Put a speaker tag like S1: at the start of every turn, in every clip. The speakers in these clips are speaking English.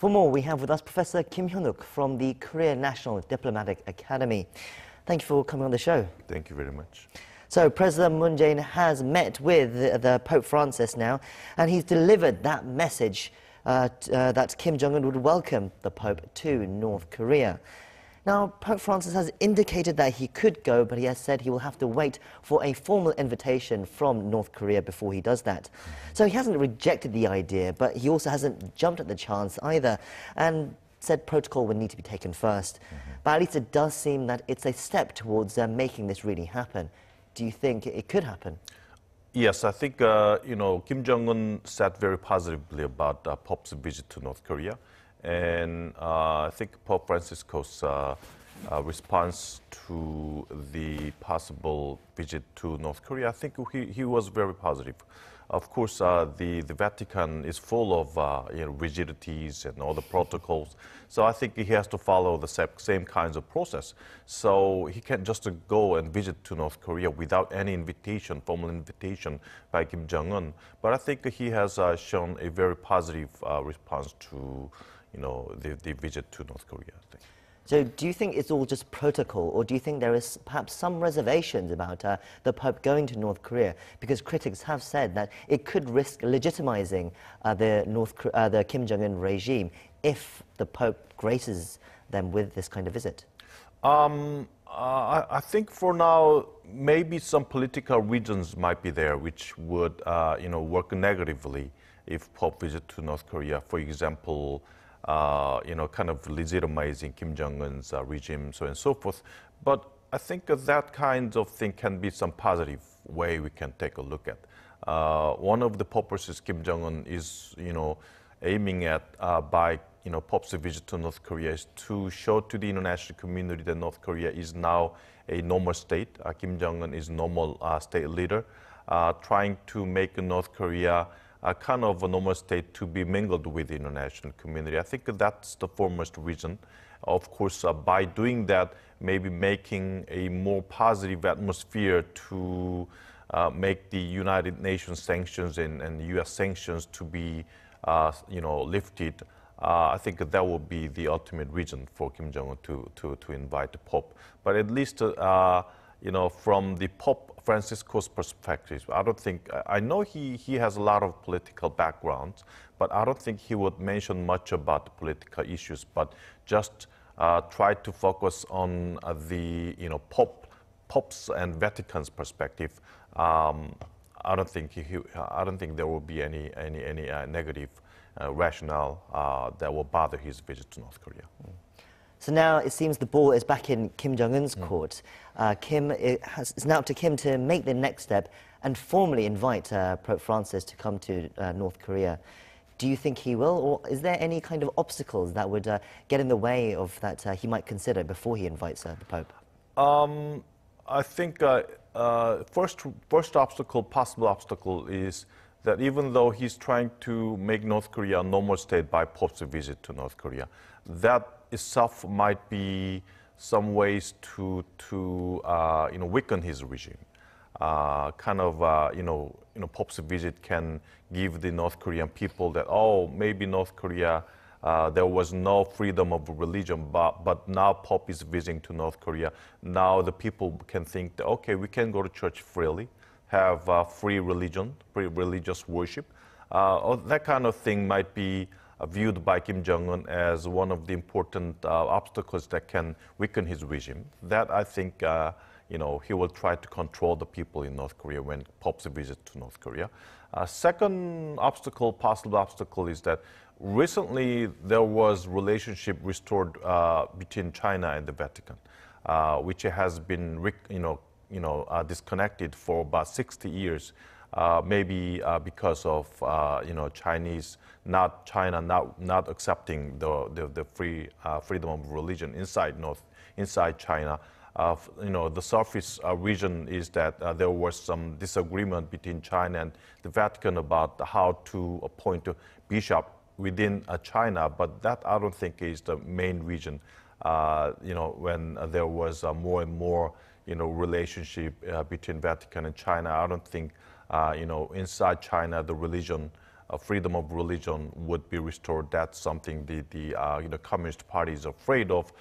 S1: For more, we have with us Professor Kim Hyun-wook from the Korean National Diplomatic Academy. Thank you for coming on the show.
S2: Thank you very much.
S1: So President Moon Jae-in has met with the Pope Francis now, and he's delivered that message that Kim Jong-un would welcome the Pope to North Korea. Now, Pope Francis has indicated that he could go, but he has said he will have to wait for a formal invitation from North Korea before he does that. So he hasn't rejected the idea, but he also hasn't jumped at the chance either, and said protocol would need to be taken first. But at least it does seem that it's a step towards making this really happen. Do you think it could happen?
S2: Yes, I think, Kim Jong-un said very positively about Pope's visit to North Korea. And I think Pope Francisco's response to the possible visit to North Korea, I think he was very positive. Of course, the Vatican is full of rigidities and all the protocols. So I think he has to follow the same kinds of process. So he can't just go and visit to North Korea without any invitation, formal invitation by Kim Jong-un. But I think he has shown a very positive response to the visit to North Korea, I think.
S1: So do you think it's all just protocol, or do you think there is perhaps some reservations about the Pope going to North Korea? Because critics have said that it could risk legitimizing the Kim Jong-un regime if the Pope graces them with this kind of visit.
S2: I think for now, maybe some political reasons might be there which would work negatively if Pope visit to North Korea. For example, kind of legitimizing Kim Jong-un's regime, so and so forth. But I think that kind of thing can be some positive way we can take a look at. One of the purposes Kim Jong-un is, aiming at by Pope's visit to North Korea is to show to the international community that North Korea is now a normal state. Kim Jong-un is normal state leader, trying to make North Korea a kind of a normal state to be mingled with the international community. I think that's the foremost reason. Of course, by doing that, maybe making a more positive atmosphere to make the United Nations sanctions and U.S. sanctions to be, lifted. I think that will be the ultimate reason for Kim Jong-un to invite the Pope. But at least, from the Pope Francisco's perspective, I know he has a lot of political background, but I don't think he would mention much about the political issues, but just try to focus on the, Pope's and Vatican's perspective. I don't think there will be any negative rationale that will bother his visit to North Korea.
S1: So now it seems the ball is back in Kim Jong-un's court. It's now up to Kim to make the next step and formally invite Pope Francis to come to North Korea. Do you think he will, or is there any kind of obstacles that would get in the way of that he might consider before he invites the Pope?
S2: I think first possible obstacle is that even though he's trying to make North Korea a normal state by Pope's visit to North Korea, that itself might be some ways to weaken his regime. Pope's visit can give the North Korean people that, maybe North Korea, there was no freedom of religion, but now Pope is visiting to North Korea. Now the people can think that, okay, we can go to church freely, have free religion, free religious worship. That kind of thing might be viewed by Kim Jong-un as one of the important obstacles that can weaken his regime. That I think he will try to control the people in North Korea when Pope's visit to North Korea. Second possible obstacle is that recently there was relationship restored between China and the Vatican, which has been disconnected for about 60 years. Maybe because of China not accepting the freedom of religion inside China. The surface region is that there was some disagreement between China and the Vatican about how to appoint a bishop within China, but that I don't think is the main reason. When there was more and more relationship between Vatican and China, I don't think inside China the religion freedom of religion would be restored. That's something the Communist Party is afraid of.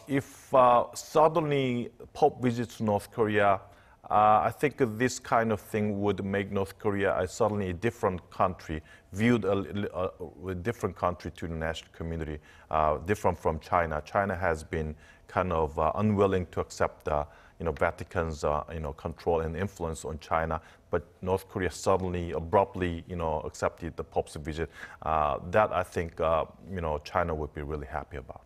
S2: If suddenly Pope visits North Korea, I think this kind of thing would make North Korea suddenly a different country, viewed a different country to the national community, different from China. China has been kind of unwilling to accept Vatican's control and influence on China, but North Korea suddenly, abruptly, accepted the Pope's visit. That I think China would be really happy about.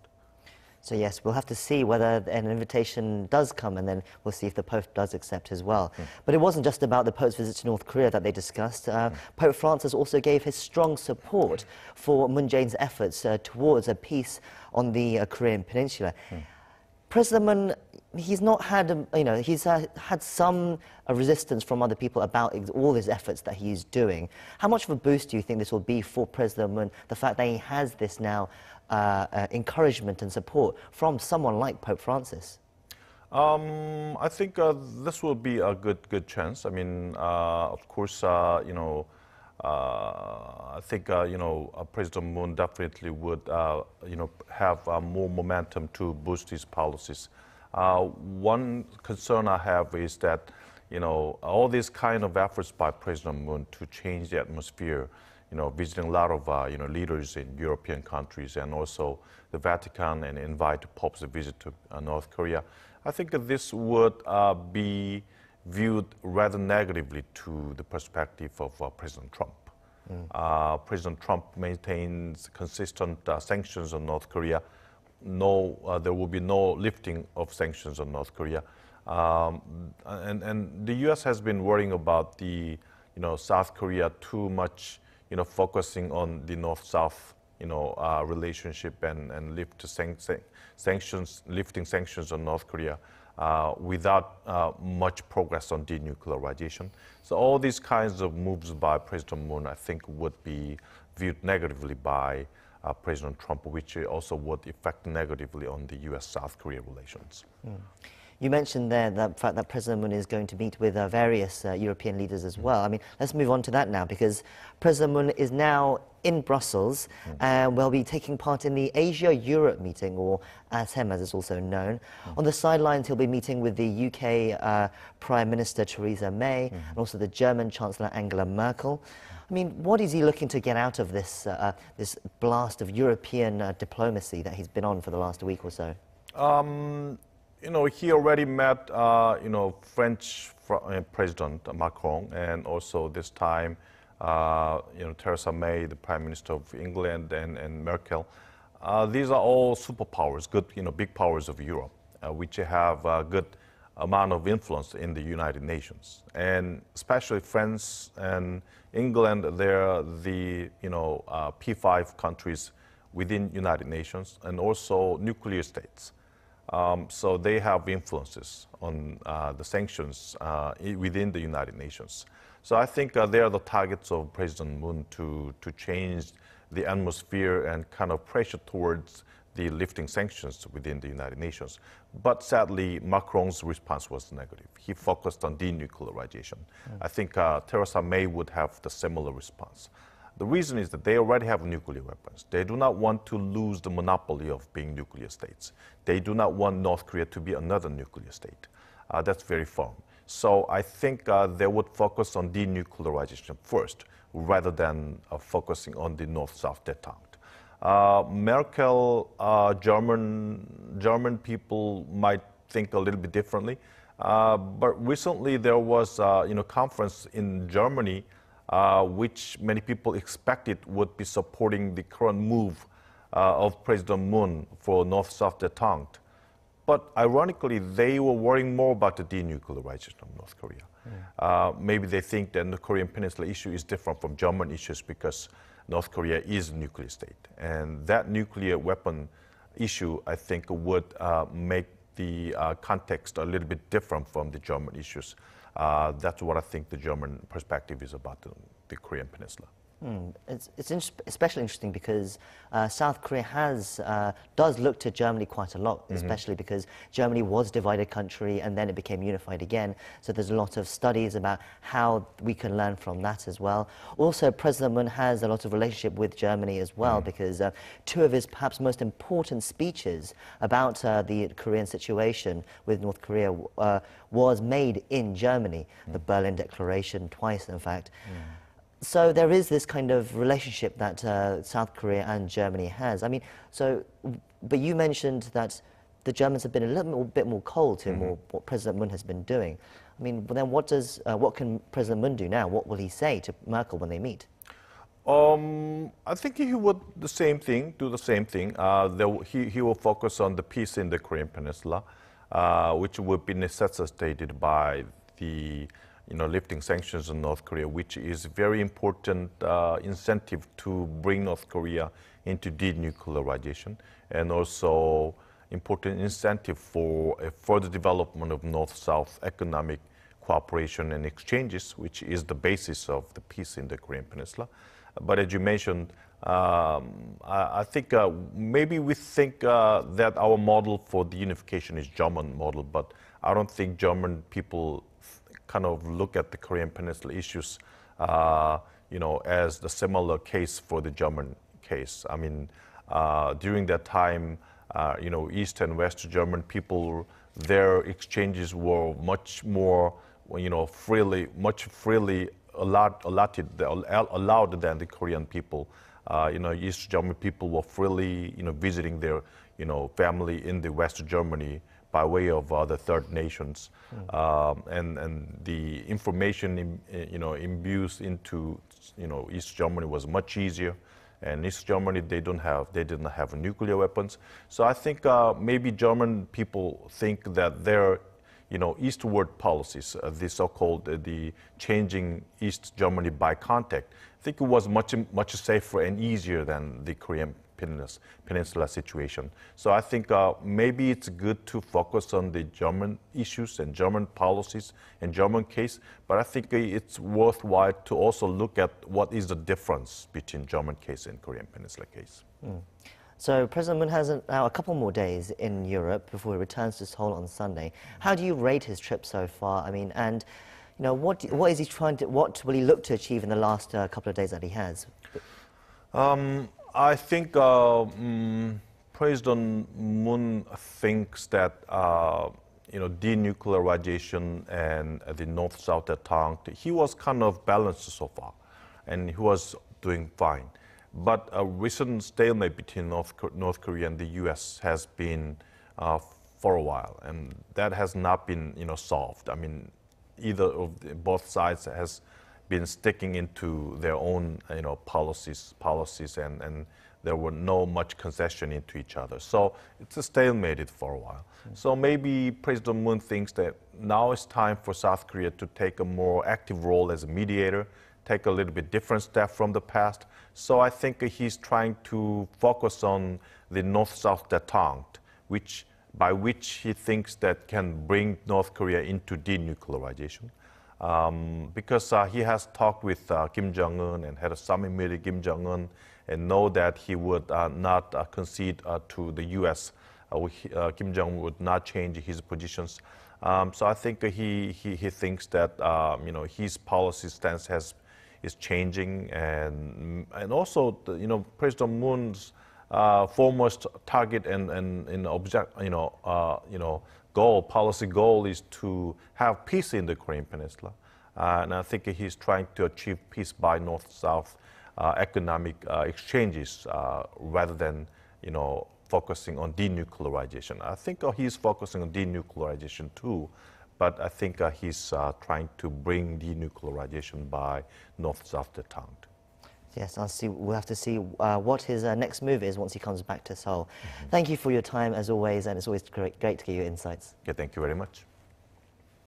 S1: So yes, we'll have to see whether an invitation does come, and then we'll see if the Pope does accept as well. But it wasn't just about the Pope's visit to North Korea that they discussed. Pope Francis also gave his strong support for Moon Jae-in's efforts towards a peace on the Korean Peninsula. President Moon, he's not had, he's had some resistance from other people about all his efforts that he's doing. How much of a boost do you think this will be for President Moon, the fact that he has this now encouragement and support from someone like Pope Francis?
S2: I think this will be a good chance. I mean, of course, I think President Moon definitely would have more momentum to boost his policies. One concern I have is that all these kind of efforts by President Moon to change the atmosphere, visiting a lot of leaders in European countries and also the Vatican, and invite the Pope's visit to North Korea. I think that this would be viewed rather negatively to the perspective of President Trump. President Trump maintains consistent sanctions on North Korea. There will be no lifting of sanctions on North Korea. And the U.S. has been worrying about the South Korea too much, focusing on the North-South relationship and lifting sanctions on North Korea without much progress on denuclearization. So all these kinds of moves by President Moon, I think, would be viewed negatively by President Trump, which also would affect negatively on the U.S.-South Korea relations.
S1: You mentioned there the fact that President Moon is going to meet with various European leaders as well. I mean, let's move on to that now, because President Moon is now in Brussels and will be taking part in the Asia-Europe meeting, or ASEM as it's also known. On the sidelines, he'll be meeting with the UK Prime Minister Theresa May and also the German Chancellor Angela Merkel. I mean, what is he looking to get out of this, this blast of European diplomacy that he's been on for the last week or so?
S2: He already met, French President Macron, and also this time, Theresa May, the Prime Minister of England, and Merkel. These are all superpowers, good, big powers of Europe, which have a good amount of influence in the United Nations. And especially France and England, they're the, P5 countries within United Nations, and also nuclear states. So they have influences on the sanctions within the United Nations. So I think they are the targets of President Moon to change the atmosphere and kind of pressure towards the lifting sanctions within the United Nations. But sadly, Macron's response was negative. He focused on denuclearization. I think Theresa May would have the similar response. The reason is that they already have nuclear weapons. They do not want to lose the monopoly of being nuclear states. They do not want North Korea to be another nuclear state. That's very firm. So I think they would focus on denuclearization first, rather than focusing on the North-South détente. Merkel, German people might think a little bit differently. But recently there was a conference in Germany which many people expected would be supporting the current move of President Moon for North-South détente. But ironically, they were worrying more about the denuclearization of North Korea. Maybe they think that the Korean Peninsula issue is different from German issues because North Korea is a nuclear state. And that nuclear weapon issue, I think, would make the context a little bit different from the German issues. That's what I think the German perspective is about the Korean Peninsula.
S1: It's especially interesting because South Korea does look to Germany quite a lot, especially because Germany was a divided country and then it became unified again. So there's a lot of studies about how we can learn from that as well. Also, President Moon has a lot of relationship with Germany as well because two of his perhaps most important speeches about the Korean situation with North Korea was made in Germany, the Berlin Declaration, twice in fact. So there is this kind of relationship that South Korea and Germany has. I mean, but you mentioned that the Germans have been a little bit more cold to what President Moon has been doing. I mean, but then what can President Moon do now? What will he say to Merkel when they meet?
S2: I think he would do the same thing. He will focus on the peace in the Korean Peninsula, which would be necessitated by the lifting sanctions on North Korea, which is very important incentive to bring North Korea into denuclearization, and also important incentive for a further development of North-South economic cooperation and exchanges, which is the basis of the peace in the Korean Peninsula. But as you mentioned, I think maybe we think that our model for the unification is German model, but I don't think German people kind of look at the Korean Peninsula issues, as the similar case for the German case. I mean, during that time, East and West German people, their exchanges were much more, much freely allowed than the Korean people. East German people were freely, visiting their, family in the West Germany by way of the third nations, and the information imbued into East Germany was much easier, and East Germany they didn't have nuclear weapons. So I think maybe German people think that their eastward policies, the so-called the changing East Germany by contact, I think it was much safer and easier than the Korean Peninsula situation. So I think maybe it's good to focus on the German issues and German policies and German case, but I think it's worthwhile to also look at what is the difference between German case and Korean Peninsula case.
S1: So President Moon has now a couple more days in Europe before he returns to Seoul on Sunday. How do you rate his trip so far? I mean, and what is he what will he look to achieve in the last couple of days that he has?
S2: I think President Moon thinks that denuclearization and the North-South detente, he was kind of balanced so far, and he was doing fine. But a recent stalemate between North Korea and the U.S. has been for a while, and that has not been solved. I mean, both sides has been sticking into their own policies, and there were no much concession into each other. So it's a stalemated for a while. So maybe President Moon thinks that now it's time for South Korea to take a more active role as a mediator, take a little bit different step from the past. So I think he's trying to focus on the North-South detente, by which he thinks that can bring North Korea into denuclearization. Because he has talked with Kim Jong-un and had a summit meeting with Kim Jong-un, and know that he would not concede to the U.S. Kim Jong-un would not change his positions. So I think he thinks that his policy stance is changing, and also President Moon's foremost target and object policy goal is to have peace in the Korean Peninsula, and I think he's trying to achieve peace by North-South economic exchanges rather than focusing on denuclearization. I think he's focusing on denuclearization too, but I think he's trying to bring denuclearization by North-South detente.
S1: Yes, we'll have to see what his next move is once he comes back to Seoul. Thank you for your time as always, and it's always great to get your insights.
S2: Okay, thank you very much.